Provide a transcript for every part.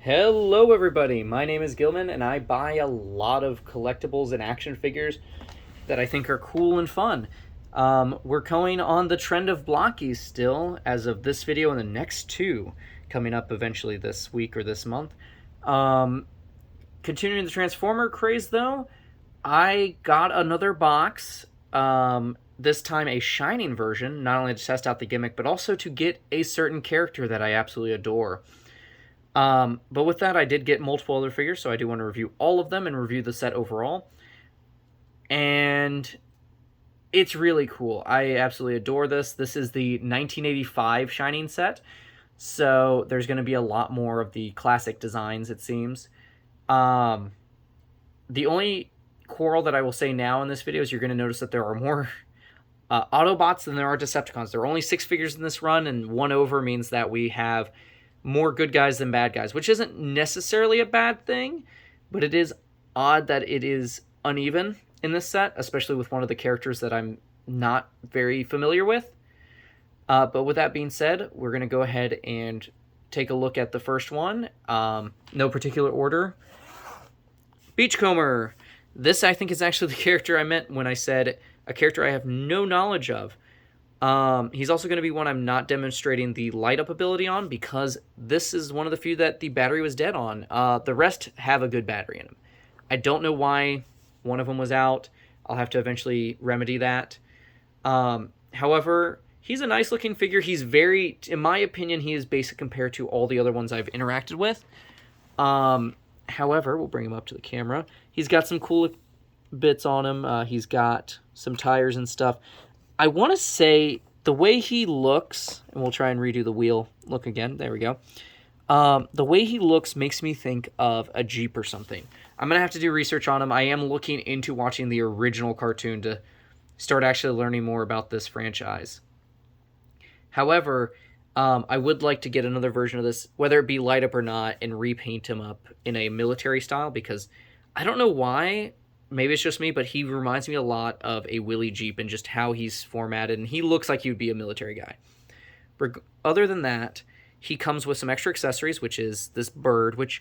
Hello, everybody. My name is Gilman, and I buy a lot of collectibles and action figures that I think are cool and fun. We're going on the trend of blockies still, as of this video and the next two coming up eventually this week or this month. Um, Continuing the Transformer craze, though, I got another box. This time a Shining version, not only to test out the gimmick, but also to get a certain character that I absolutely adore. But with that, I did get multiple other figures, so I do want to review all of them and review the set overall. And it's really cool. I absolutely adore this. This is the 1985 Shining set, so there's going to be a lot more of the classic designs, it seems. The only quarrel that I will say now in this video is you're going to notice that there are more Autobots than there are Decepticons. There are only 6 figures in this run, and 1 over means that we have more good guys than bad guys, which isn't necessarily a bad thing, but it is odd that it is uneven in this set, especially with one of the characters that I'm not very familiar with. But with that being said, we're going to go ahead and take a look at the first one. No particular order. Beachcomber. This, I think, is actually the character I meant when I said a character I have no knowledge of. He's also going to be one I'm not demonstrating the light up ability on because this is one of the few that the battery was dead on. The rest have a good battery in them. I don't know why one of them was out. I'll have to eventually remedy that. However, he's a nice looking figure. He's very, in my opinion, he is basic compared to all the other ones I've interacted with. However, we'll bring him up to the camera. He's got some cool bits on him. He's got some tires and stuff. I want to say the way he looks, and we'll try and redo the wheel look again. There we go. The way he looks makes me think of a Jeep or something. I'm going to have to do research on him. I am looking into watching the original cartoon to start actually learning more about this franchise. However, I would like to get another version of this, whether it be light up or not, and repaint him up in a military style because I don't know why. Maybe it's just me, but he reminds me a lot of a Willie Jeep and just how he's formatted, and he looks like he would be a military guy. Other than that, he comes with some extra accessories, which is this bird, which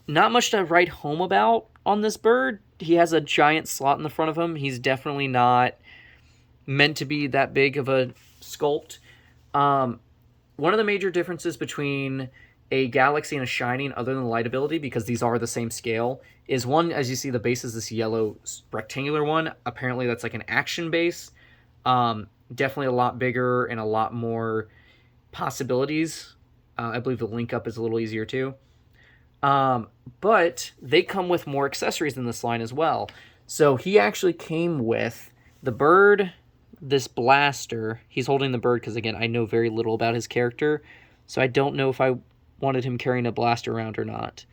not much to write home about on this bird. He has a giant slot in the front of him. He's definitely not meant to be that big of a sculpt. One of the major differences between a Galaxy and a Shining, other than the light ability, because these are the same scale, is one, as you see, the base is this yellow rectangular one. Apparently that's like an action base. Definitely a lot bigger and a lot more possibilities. I believe the link up is a little easier too. But they come with more accessories in this line as well. So he actually came with the bird, this blaster. He's holding the bird because, again, I know very little about his character. So I don't know if I wanted him carrying a blaster around or not.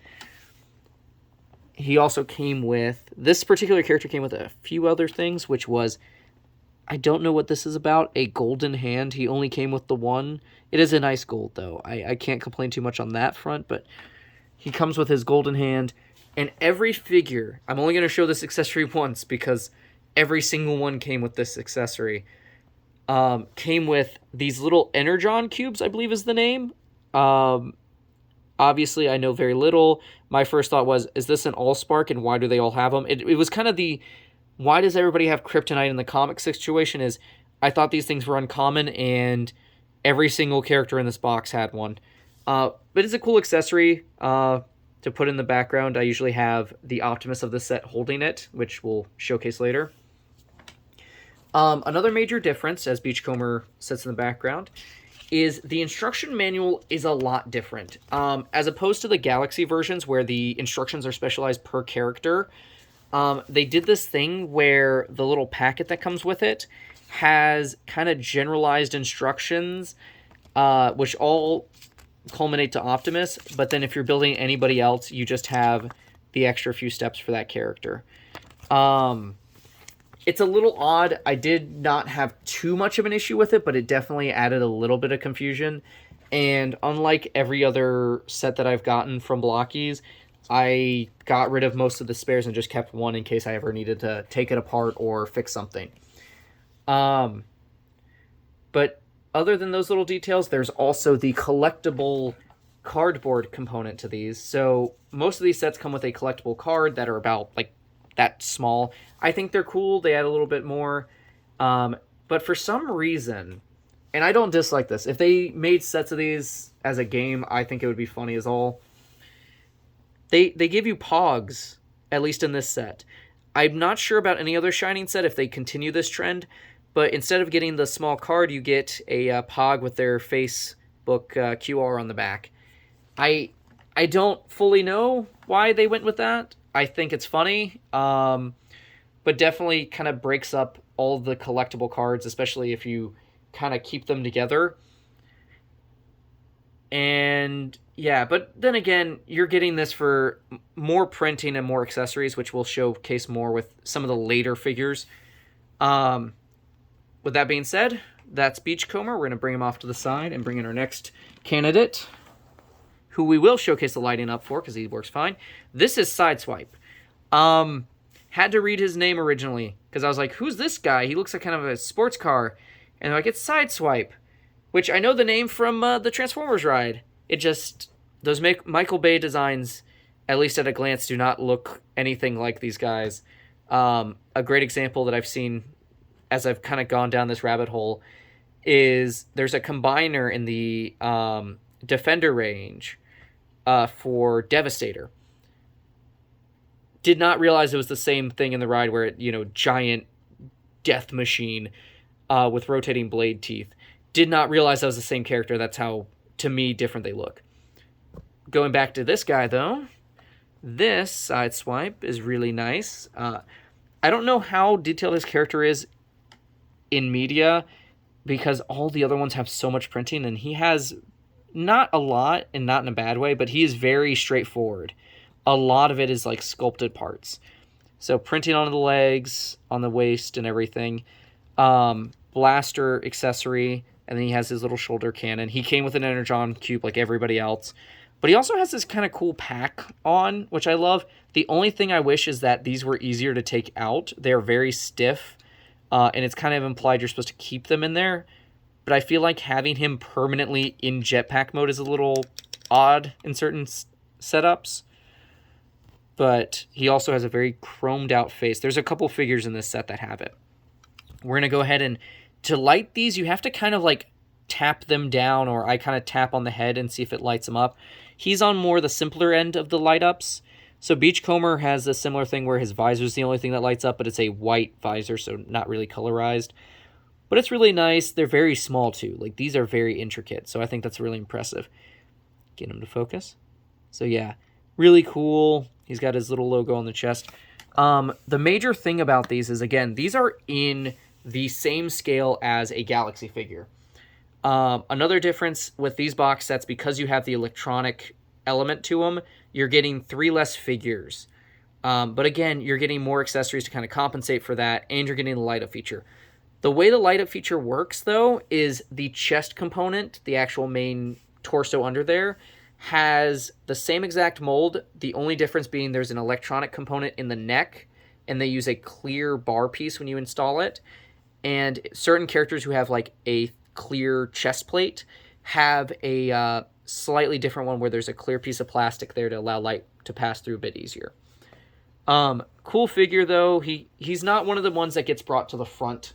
He also came with, this particular character came with a few other things, which was, I don't know what this is about, a golden hand. He only came with the one. It is a nice gold, though. I can't complain too much on that front, but he comes with his golden hand. And every figure, I'm only going to show this accessory once because every single one came with this accessory. Came with these little Energon cubes, I believe is the name. Obviously, I know very little. My first thought was, is this an Allspark, and why do they all have them? It was kind of the, why does everybody have Kryptonite in the comic situation is, I thought these things were uncommon, and every single character in this box had one. But it's a cool accessory to put in the background. I usually have the Optimus of the set holding it, which we'll showcase later. Another major difference, as Beachcomber sits in the background, is the instruction manual is a lot different. As opposed to the Galaxy versions where the instructions are specialized per character, they did this thing where the little packet that comes with it has kind of generalized instructions, which all culminate to Optimus, but then if you're building anybody else, you just have the extra few steps for that character. It's a little odd. I did not have too much of an issue with it, but it definitely added a little bit of confusion. And unlike every other set that I've gotten from Blockies, I got rid of most of the spares and just kept one in case I ever needed to take it apart or fix something. But other than those little details, there's also the collectible cardboard component to these. So most of these sets come with a collectible card that are about like that small. I think they're cool. They add a little bit more. But for some reason, and I don't dislike this, if they made sets of these as a game, I think it would be funny as all. They give you Pogs, at least in this set. I'm not sure about any other Shining set if they continue this trend, but instead of getting the small card, you get a Pog with their Facebook QR on the back. I don't fully know why they went with that. I think it's funny, but definitely kind of breaks up all the collectible cards, especially if you kind of keep them together. And yeah, but then again, you're getting this for more printing and more accessories, which will showcase more with some of the later figures. With that being said, that's Beachcomber. We're going to bring him off to the side and bring in our next candidate, who we will showcase the lighting up for because he works fine. This is Sideswipe. Had to read his name originally because I was like, who's this guy? He looks like kind of a sports car. And they're like, it's Sideswipe, which I know the name from the Transformers ride. It just, those Michael Bay designs, at least at a glance, do not look anything like these guys. A great example that I've seen as I've kind of gone down this rabbit hole is there's a combiner in the Defender range for Devastator. Did not realize it was the same thing in the ride where it, giant death machine with rotating blade teeth. Did not realize that was the same character. That's how, to me, different they look. Going back to this guy, though, this Sideswipe is really nice. I don't know how detailed his character is in media because all the other ones have so much printing, and he has not a lot, and not in a bad way, but he is very straightforward. A lot of it is like sculpted parts. So printing on the legs, on the waist, and everything. Blaster accessory, and then he has his little shoulder cannon. He came with an Energon cube like everybody else. But he also has this kind of cool pack on, which I love. The only thing I wish is that these were easier to take out. They're very stiff, and it's kind of implied you're supposed to keep them in there. But I feel like having him permanently in jetpack mode is a little odd in certain setups. But he also has a very chromed out face. There's a couple figures in this set that have it. We're going to go ahead and, to light these, you have to kind of like tap them down, or I kind of tap on the head and see if it lights them up. He's on more the simpler end of the light ups. So Beachcomber has a similar thing where his visor is the only thing that lights up, but it's a white visor, so not really colorized. But it's really nice. They're very small too. Like, these are very intricate, so I think that's really impressive. Get him to focus. So yeah, really cool. He's got his little logo on the chest. The major thing about these is, again, these are in the same scale as a Galaxy figure. Another difference with these box sets, because you have the electronic element to them, you're getting 3 less figures. But again, you're getting more accessories to kind of compensate for that, and you're getting the light-up feature. The way the light-up feature works, though, is the chest component, the actual main torso under there, has the same exact mold. The only difference being there's an electronic component in the neck, and they use a clear bar piece when you install it. And certain characters who have like a clear chest plate have a slightly different one where there's a clear piece of plastic there to allow light to pass through a bit easier. Cool figure, though. He's not one of the ones that gets brought to the front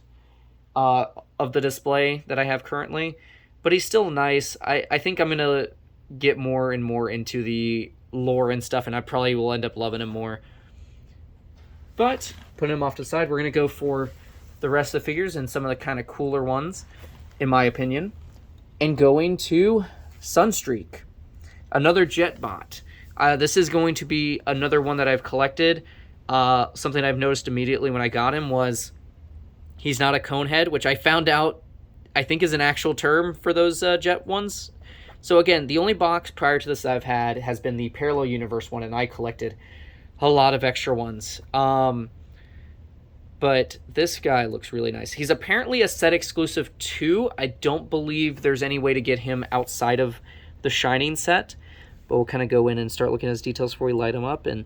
of the display that I have currently, but he's still nice. I think I'm going to get more and more into the lore and stuff, and I probably will end up loving him more. But putting him off to the side, we're going to go for the rest of the figures and some of the kind of cooler ones, in my opinion. And going to Sunstreak, another Jetbot. This is going to be another one that I've collected. Something I've noticed immediately when I got him was he's not a cone head, which I found out I think is an actual term for those jet ones. So again, the only box prior to this that I've had has been the Parallel Universe one, and I collected a lot of extra ones. But this guy looks really nice. He's apparently a set exclusive too. I don't believe there's any way to get him outside of the Shining set. But we'll kind of go in and start looking at his details before we light him up. And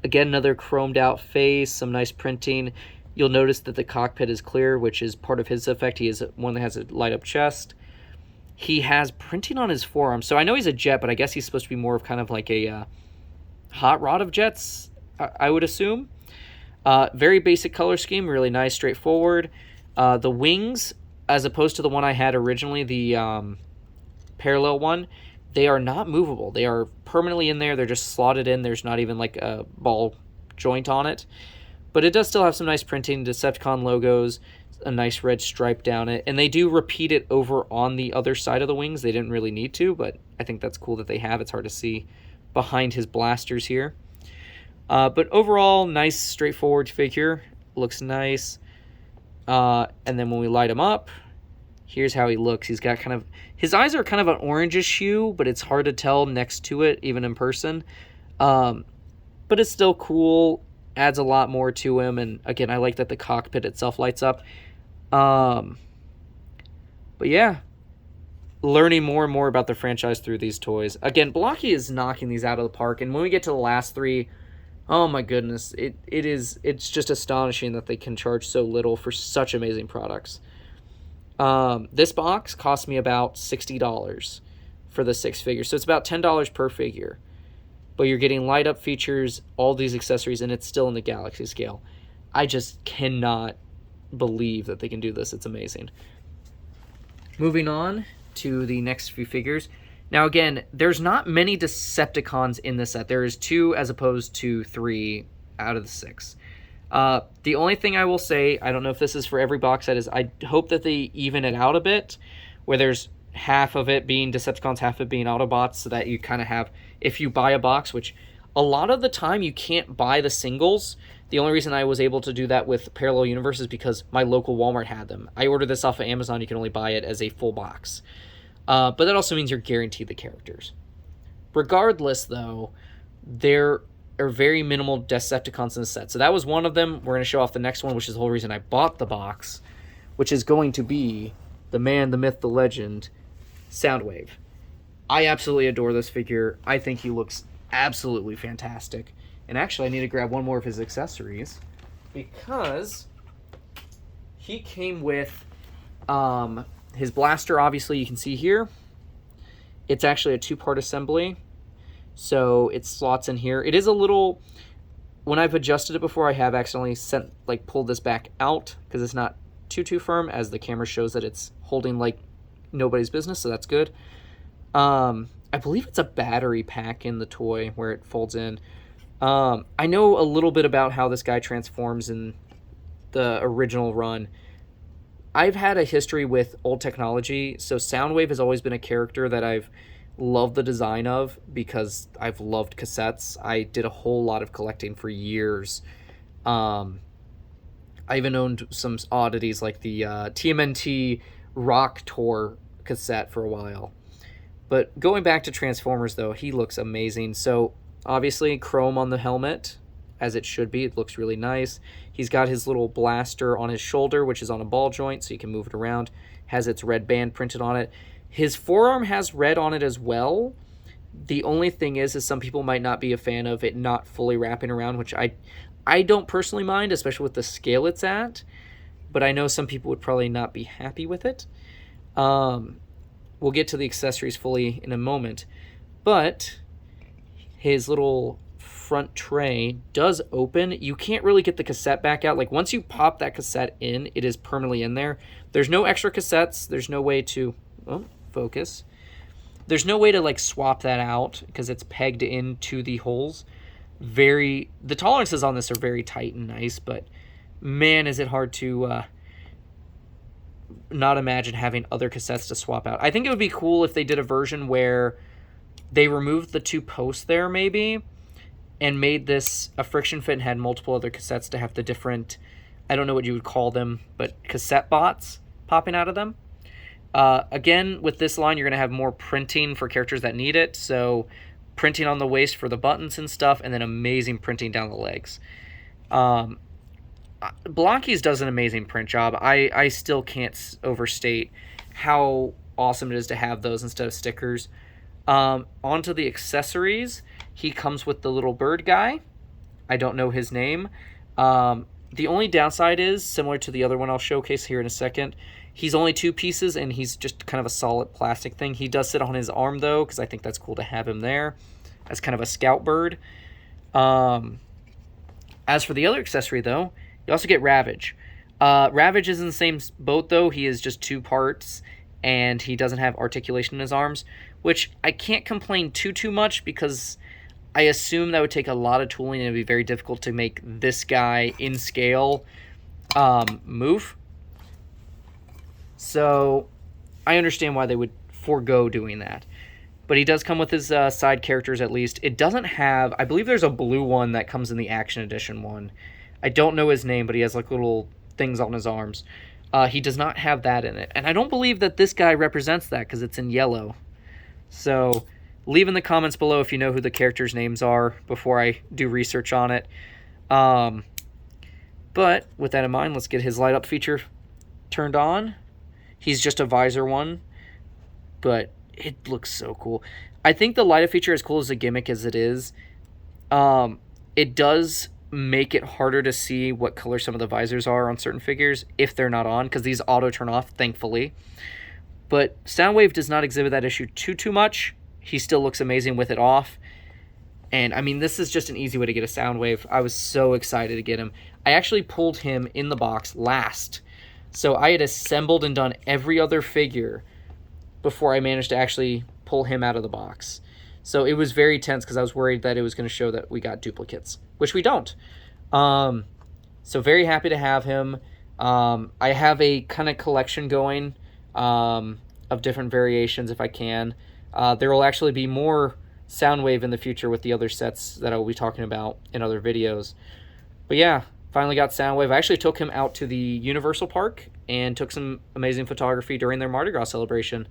again, another chromed out face, some nice printing. You'll notice that the cockpit is clear, which is part of his effect. He is one that has a light up chest. He has printing on his forearm. So I know he's a Jet, but I guess he's supposed to be more of kind of like a hot rod of Jets, I would assume. Very basic color scheme, really nice, straightforward. The wings, as opposed to the one I had originally, the parallel one, they are not movable. They are permanently in there. They're just slotted in. There's not even like a ball joint on it. But it does still have some nice printing, Decepticon logos, a nice red stripe down it. And they do repeat it over on the other side of the wings. They didn't really need to, but I think that's cool that they have. It's hard to see behind his blasters here. But overall, nice, straightforward figure. Looks nice. And then when we light him up, here's how he looks. He's got kind of... His eyes are kind of an orangish hue, but it's hard to tell next to it, even in person. But it's still cool. Adds a lot more to him. And again, I like that the cockpit itself lights up. But yeah, learning more and more about the franchise through these toys. Again, Blocky is knocking these out of the park. And when we get to the last three, oh my goodness, it's just astonishing that they can charge so little for such amazing products. This box cost me about $60 for the 6 figures. So it's about $10 per figure. But you're getting light up features, all these accessories, and it's still in the Galaxy scale. I just cannot believe that they can do this. It's amazing. Moving on to the next few figures. Now again, there's not many Decepticons in this set. There is 2 as opposed to 3 out of the 6. The only thing I will say, I don't know if this is for every box set, is I hope that they even it out a bit, where there's half of it being Decepticons, half of it being Autobots, so that you kind of have, if you buy a box, which a lot of the time you can't buy the singles. The only reason I was able to do that with Parallel Universe is because my local Walmart had them. I ordered this off of Amazon. You can only buy it as a full box. But that also means you're guaranteed the characters. Regardless, though, there are very minimal Decepticons in the set. So that was one of them. We're going to show off the next one, which is the whole reason I bought the box, which is going to be the man, the myth, the legend, Soundwave. I absolutely adore this figure. I think he looks absolutely fantastic. And actually, I need to grab one more of his accessories because he came with his blaster, obviously, you can see here. It's actually a 2-part assembly, so it slots in here. It is a little... When I've adjusted it before, I have accidentally pulled this back out because it's not too firm, as the camera shows that it's holding like nobody's business, so that's good. I believe it's a battery pack in the toy where it folds in. I know a little bit about how this guy transforms in the original run. I've had a history with old technology, so Soundwave has always been a character that I've loved the design of because I've loved cassettes. I did a whole lot of collecting for years. I even owned some oddities like the TMNT Rock Tour cassette for a while. But going back to Transformers, though, he looks amazing. So, obviously, chrome on the helmet, as it should be. It looks really nice. He's got his little blaster on his shoulder, which is on a ball joint, so you can move it around. Has its red band printed on it. His forearm has red on it as well. The only thing is some people might not be a fan of it not fully wrapping around, which I don't personally mind, especially with the scale it's at. But I know some people would probably not be happy with it. We'll get to the accessories fully in a moment. But his little front tray does open. You can't really get the cassette back out. Like, once you pop that cassette in, it is permanently in there. There's no extra cassettes. There's no way to... Oh, focus. There's no way to, like, swap that out because it's pegged into the holes. The tolerances on this are very tight and nice, but man, is it hard to... not imagine having other cassettes to swap out. I think it would be cool if they did a version where they removed the 2 posts there, maybe, and made this a friction fit and had multiple other cassettes to have the different, I don't know what you would call them, but cassette bots popping out of them. Again, with this line, you're going to have more printing for characters that need it, so printing on the waist for the buttons and stuff, and then amazing printing down the legs. Blankies does an amazing print job. I still can't overstate how awesome it is to have those instead of stickers. Onto the accessories, he comes with the little bird guy. I don't know his name. The only downside is, similar to the other one I'll showcase here in a second, he's only 2 pieces, and he's just kind of a solid plastic thing. He does sit on his arm, though, because I think that's cool to have him there as kind of a scout bird. As for the other accessory, though, you also get Ravage. Ravage is in the same boat, though. He is just 2 parts, and he doesn't have articulation in his arms, which I can't complain too much, because I assume that would take a lot of tooling, and it would be very difficult to make this guy in scale move. So I understand why they would forego doing that. But he does come with his side characters, at least. It doesn't have... I believe there's a blue one that comes in the Action Edition one. I don't know his name, but he has like little things on his arms. He does not have that in it. And I don't believe that this guy represents that, because it's in yellow. So leave in the comments below if you know who the characters' names are before I do research on it. But with that in mind, let's get his light up feature turned on. He's just a visor one, but it looks so cool. I think the light up feature, as cool as a gimmick as it is, it does make it harder to see what color some of the visors are on certain figures if they're not on, because these auto turn off, thankfully. But Soundwave does not exhibit that issue too much. He still looks amazing with it off. And, I mean, this is just an easy way to get a Soundwave. I was so excited to get him. I actually pulled him in the box last. So I had assembled and done every other figure before I managed to actually pull him out of the box. So it was very tense, because I was worried that it was going to show that we got duplicates, which we don't. So very happy to have him. I have a kind of collection going of different variations if I can. There will actually be more Soundwave in the future with the other sets that I will be talking about in other videos. But yeah, finally got Soundwave. I actually took him out to the Universal Park and took some amazing photography during their Mardi Gras celebration.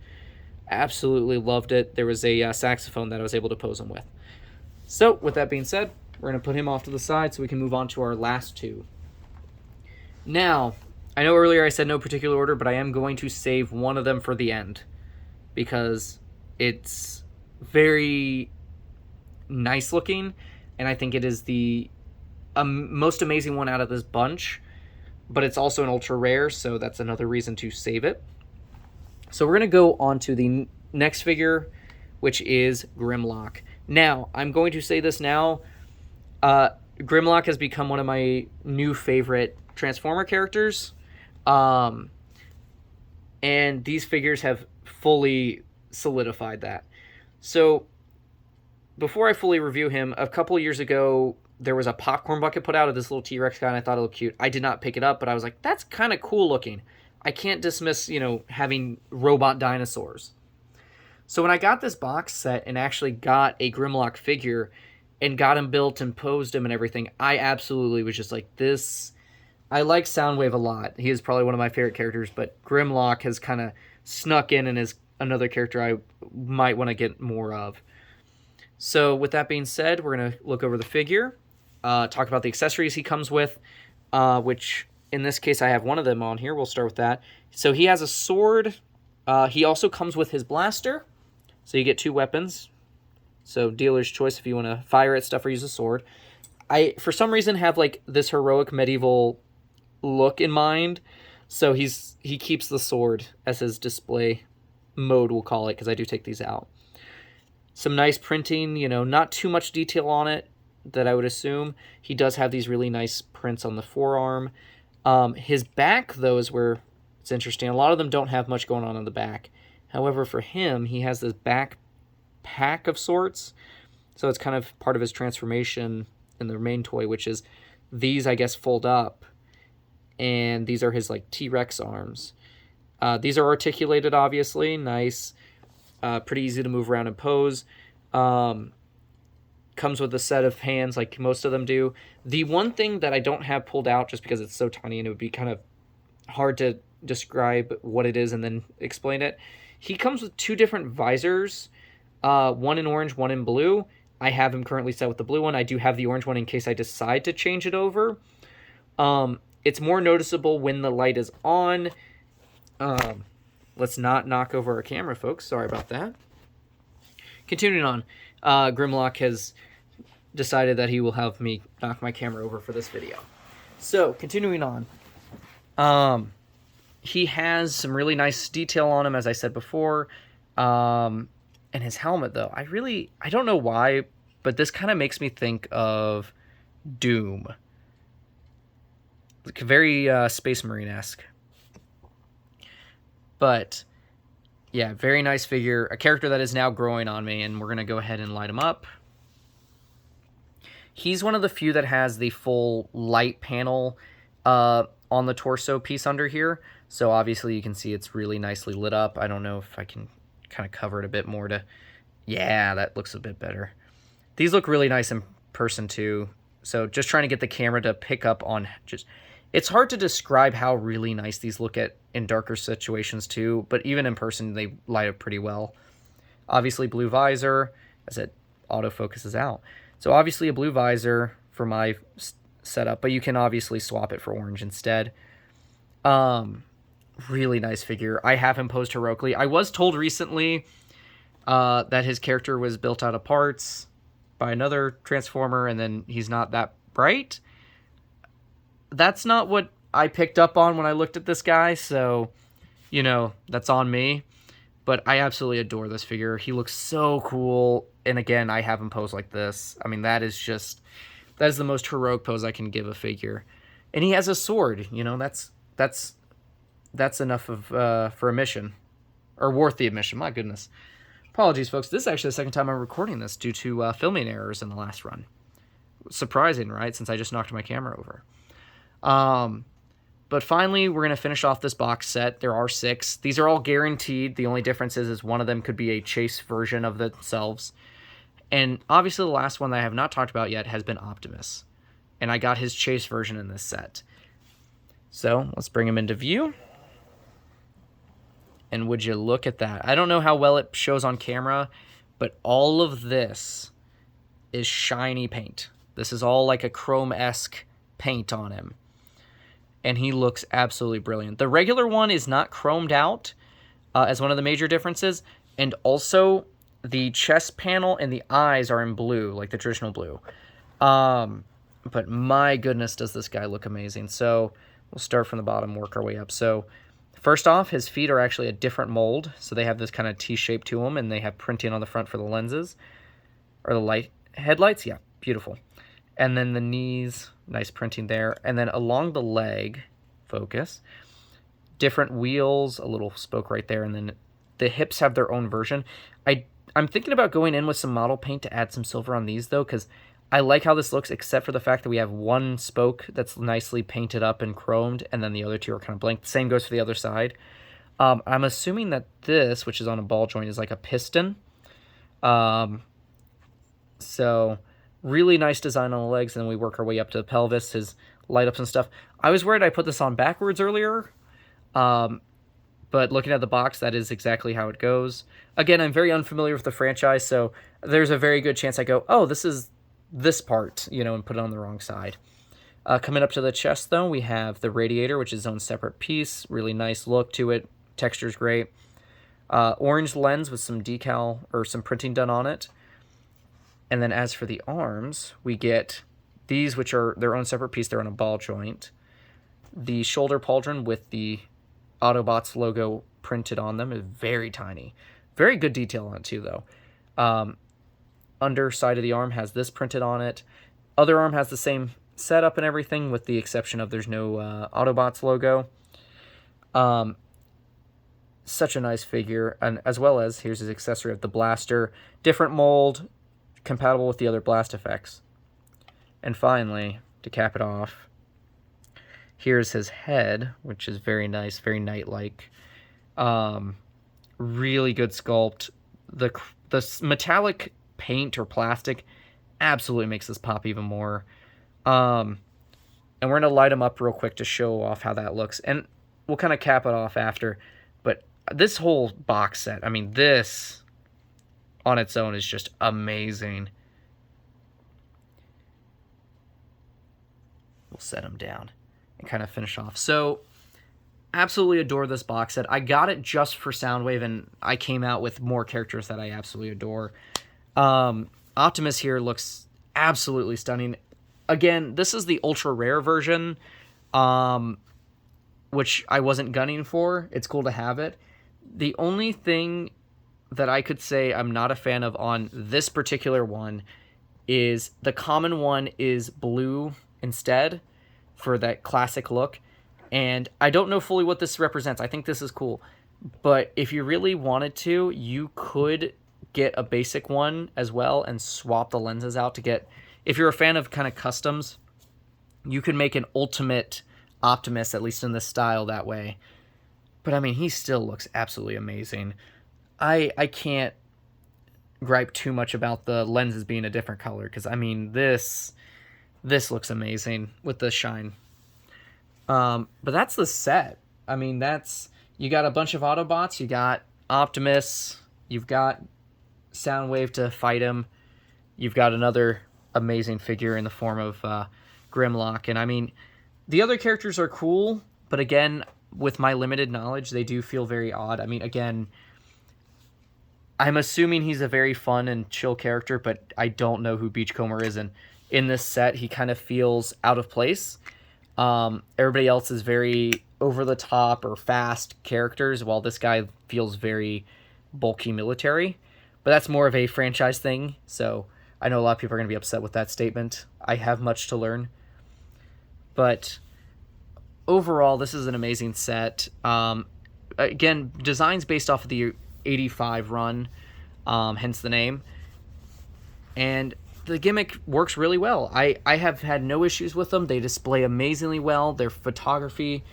Absolutely loved it. There was a saxophone that I was able to pose him with. So with that being said, we're going to put him off to the side so we can move on to our last 2. Now, I know earlier I said no particular order, but I am going to save one of them for the end, because it's very nice looking, and I think it is the most amazing one out of this bunch, but it's also an ultra rare, so that's another reason to save it. So we're going to go on to the next figure, which is Grimlock. Now, I'm going to say this now. Grimlock has become one of my new favorite Transformer characters. And these figures have fully solidified that. So before I fully review him, a couple years ago, there was a popcorn bucket put out of this little T-Rex guy, and I thought it looked cute. I did not pick it up, but I was like, that's kind of cool looking. I can't dismiss, having robot dinosaurs. So when I got this box set and actually got a Grimlock figure and got him built and posed him and everything, I absolutely was just like, this... I like Soundwave a lot. He is probably one of my favorite characters, but Grimlock has kind of snuck in and is another character I might want to get more of. So with that being said, we're going to look over the figure, talk about the accessories he comes with, which in this case I have one of them on here. We'll start with that. So he has a sword. He also comes with his blaster. So you get 2 weapons. So dealer's choice if you want to fire at stuff or use a sword. I, for some reason, have like this heroic medieval look in mind. So he keeps the sword as his display mode, we'll call it, because I do take these out. Some nice printing, not too much detail on it that I would assume. He does have these really nice prints on the forearm. His back, though, is where it's interesting. A lot of them don't have much going on the back. However, for him, he has this backpack of sorts. So it's kind of part of his transformation in the main toy, which is these, I guess, fold up. And these are his, like, T-Rex arms. These are articulated, obviously. Nice. Pretty easy to move around and pose. Comes with a set of hands like most of them do. The one thing that I don't have pulled out, just because it's so tiny and it would be kind of hard to describe what it is and then explain it, he comes with 2 different visors, one in orange, one in blue. I have him currently set with the blue one. I do have the orange one in case I decide to change it over. It's more noticeable when the light is on. Let's not knock over our camera, folks. Sorry about that. Continuing on, Grimlock has decided that he will have me knock my camera over for this video. So, continuing on. He has some really nice detail on him, as I said before. And his helmet, though, I don't know why, but this kind of makes me think of Doom. Like very Space Marine-esque. But, yeah, very nice figure. A character that is now growing on me, and we're going to go ahead and light him up. He's one of the few that has the full light panel on the torso piece under here. So obviously you can see it's really nicely lit up. I don't know if I can kind of cover it a bit more to... Yeah, that looks a bit better. These look really nice in person too. So just trying to get the camera to pick up on just... It's hard to describe how really nice these look at in darker situations too, but even in person they light up pretty well. Obviously blue visor, as it autofocuses out. So obviously a blue visor for my setup, but you can obviously swap it for orange instead. Really nice figure. I have him posed heroically. I was told recently that his character was built out of parts by another Transformer, and then he's not that bright. That's not what I picked up on when I looked at this guy, so, you know, that's on me. But I absolutely adore this figure. He looks so cool. And again, I have him posed like this. I mean, that is the most heroic pose I can give a figure. And he has a sword, you know, that's enough of for a mission. Or worth the mission, my goodness. Apologies, folks. This is actually the second time I'm recording this due to filming errors in the last run. Surprising, right? Since I just knocked my camera over. But finally, we're going to finish off this box set. There are 6. These are all guaranteed. The only difference is one of them could be a chase version of themselves. And obviously the last one that I have not talked about yet has been Optimus. And I got his chase version in this set. So let's bring him into view. And would you look at that? I don't know how well it shows on camera, but all of this is shiny paint. This is all like a chrome-esque paint on him. And he looks absolutely brilliant. The regular one is not chromed out as one of the major differences. And also, the chest panel and the eyes are in blue, like the traditional blue. But my goodness, does this guy look amazing. So we'll start from the bottom, work our way up. So first off, his feet are actually a different mold. So they have this kind of T-shape to them, and they have printing on the front for the lenses. Or the headlights. Yeah, beautiful. And then the knees, nice printing there. And then along the leg, focus, different wheels, a little spoke right there. And then the hips have their own version. I'm thinking about going in with some model paint to add some silver on these, though, because I like how this looks, except for the fact that we have one spoke that's nicely painted up and chromed, and then the other two are kind of blank. The same goes for the other side. I'm assuming that this, which is on a ball joint, is like a piston. So... really nice design on the legs, and then we work our way up to the pelvis, his light-ups and stuff. I was worried I put this on backwards earlier, but looking at the box, that is exactly how it goes. Again, I'm very unfamiliar with the franchise, so there's a very good chance I go, oh, this is this part, you know, and put it on the wrong side. Coming up to the chest, though, we have the radiator, which is its own separate piece. Really nice look to it. Texture's great. Orange lens with some decal, or some printing done on it. And then as for the arms, we get these, which are their own separate piece. They're on a ball joint. The shoulder pauldron with the Autobots logo printed on them is very tiny. Very good detail on it, too, though. Underside of the arm has this printed on it. Other arm has the same setup and everything, with the exception of there's no Autobots logo. Such a nice figure. And as well as, here's his accessory of the blaster. Different mold, compatible with the other blast effects. And finally, to cap it off, here's his head, which is very nice, very knight-like. Really good sculpt. The metallic paint or plastic absolutely makes this pop even more. And we're going to light him up real quick to show off how that looks. And we'll kind of cap it off after. But this whole box set, I mean, this on its own is just amazing. We'll set him down and kind of finish off. So, absolutely adore this box set. I got it just for Soundwave, and I came out with more characters that I absolutely adore. Optimus here looks absolutely stunning. again, this is the ultra rare version, which I wasn't gunning for. It's cool to have it. The only thing that I could say I'm not a fan of on this particular one is the common one is blue instead for that classic look. And I don't know fully what this represents. I think this is cool. But if you really wanted to, you could get a basic one as well and swap the lenses out to get... If you're a fan of kind of customs, you can make an ultimate Optimus, at least in this style, that way. But, I mean, he still looks absolutely amazing. I can't gripe too much about the lenses being a different color, because, I mean, this looks amazing with the shine. But that's the set. I mean, you got a bunch of Autobots, you got Optimus, you've got Soundwave to fight him, you've got another amazing figure in the form of Grimlock, and I mean, the other characters are cool, but again, with my limited knowledge, they do feel very odd. I mean, again, I'm assuming he's a very fun and chill character, but I don't know who Beachcomber is, and in this set, he kind of feels out of place. Everybody else is very over-the-top or fast characters, while this guy feels very bulky military. But that's more of a franchise thing, so I know a lot of people are going to be upset with that statement. I have much to learn. But overall, this is an amazing set. Again, designs based off of the 85 run, hence the name. And the gimmick works really well. I have had no issues with them. They display amazingly well. Their photography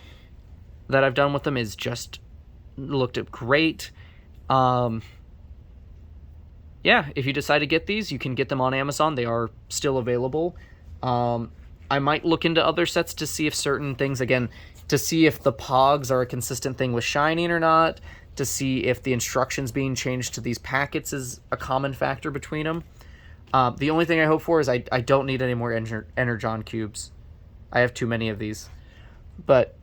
that I've done with them is just looked great. Yeah, if you decide to get these, you can get them on Amazon. They are still available. I might look into other sets to see if certain things, again, to see if the Pogs are a consistent thing with shining or not, to see if the instructions being changed to these packets is a common factor between them. The only thing I hope for is I don't need any more Energon cubes. I have too many of these. But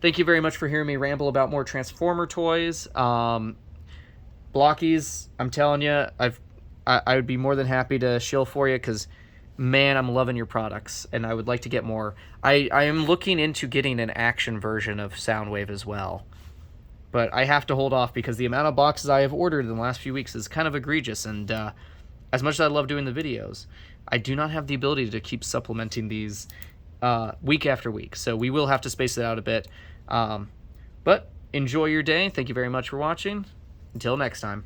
thank you very much for hearing me ramble about more Transformer toys. Blockies, I'm telling you, I would be more than happy to shill for you, because, man, I'm loving your products, and I would like to get more. I am looking into getting an action version of Soundwave as well. But I have to hold off, because the amount of boxes I have ordered in the last few weeks is kind of egregious, and as much as I love doing the videos, I do not have the ability to keep supplementing these week after week, so we will have to space it out a bit. But enjoy your day. Thank you very much for watching. Until next time.